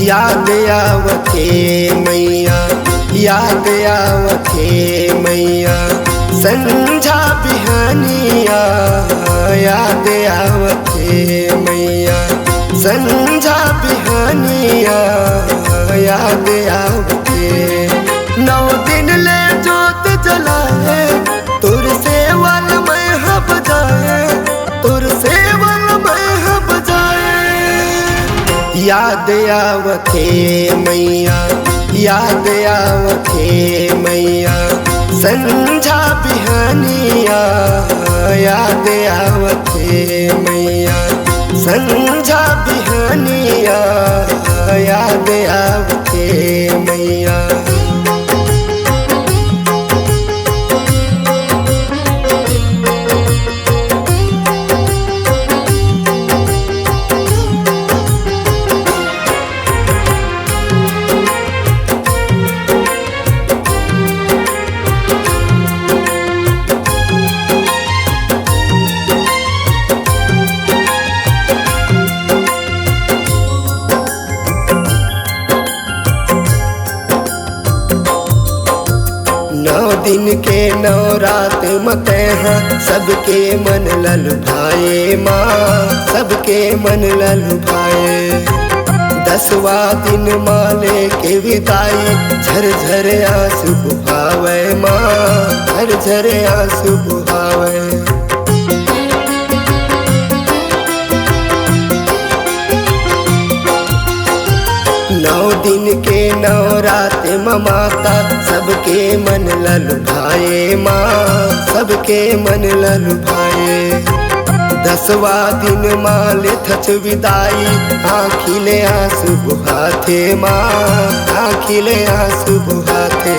याद आवथे मैया, याद आवथे मैया, संझा बिहानिया याद आवथे मैया, संझा बिहानिया याद आवथे। 9 दिन ले जोत जलाए तुर सेवल में हब जाए, तुर सेवल में हब जाए। याद आवथे मैया, याद आवथे मैया, संझा बिहानिया याद आवथे मैया, संझा बिहानिया याद आवथे मैया। दिन के 9 रात मते हैं सबके मन ललभाए माँ, सबके मन ललभाए। 10वां दिन माले के विदाई झरझर आंसू बहावे माँ, झरझर आंसू बहावे। 9 दिन के 9 रात माता सबके मन ललभाए माँ, सबके मन ललभाए। 10वां दिन माले थच विदाई आँखिले आंसू बहाथे माँ, आँखिले आंसू बहाथे।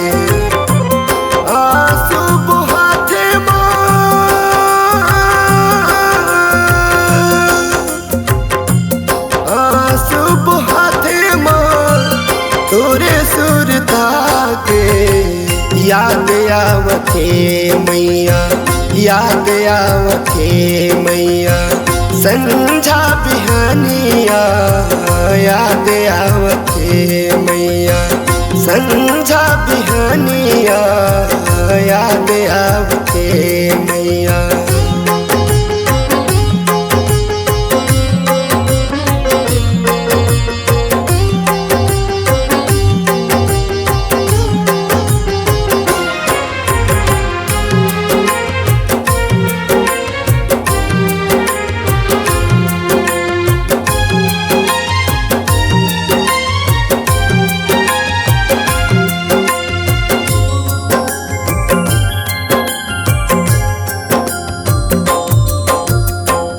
आंसू बहाथे माँ, आंसू बहाथे तोरे सुरता के। याद आवथे मैया, याद आवथे मैया, संझा बिहानिया याद आवथे मैया, संझा बिहानिया याद आवथे मैया।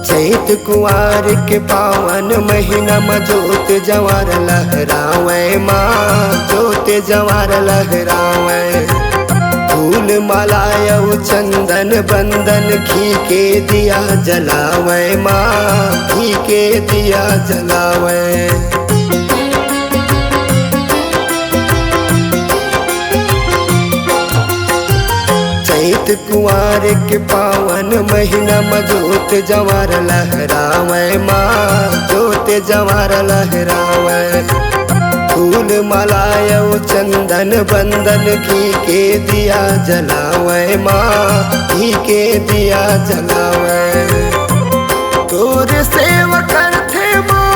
चैत कुंवार के पावन महीना में जोत जवार लहरावे माँ, जोत जवार लहरावे। फूल मालायऊ चंदन बंदन घी के दिया जलावे माँ, घी के दिया जलावे। चैत कुंवार के पावन महीना में जोत जवार लहरावे माँ, जोत जवार लहरावे। फूल मालायऊ चंदन बंदन घी के दिया जलावे माँ, घी के दिया जलावे। तोर सेवा करथे माँ,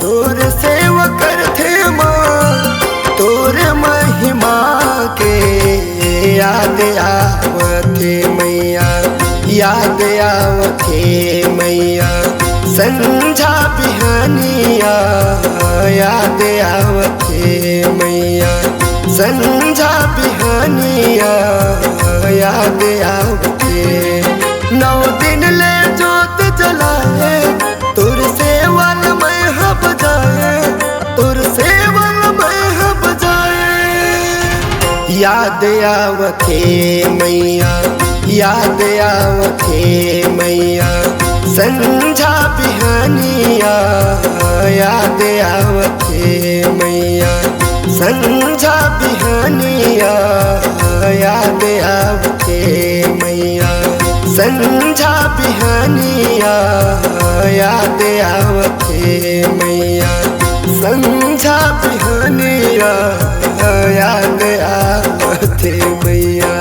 तोर सेवा करथे तोर महिमा के। याद आवथे मैया, याद आवथे मैया, संझा बिहानिया याद आवथे मैया, संझा बिहानिया याद आवथे। 9 दिन ले जोत जलाए तुर सेवल में हब जाए, तुर सेवल में हब जाए। याद आवथे मैया, याद आवथे मैया, संझा बिहानिया याद आवथे मैया, संझा बिहानिया याद आवथे मैया, संझा बिहानिया याद आवथे मैया संझा बिहानिया याद आवथे मैया।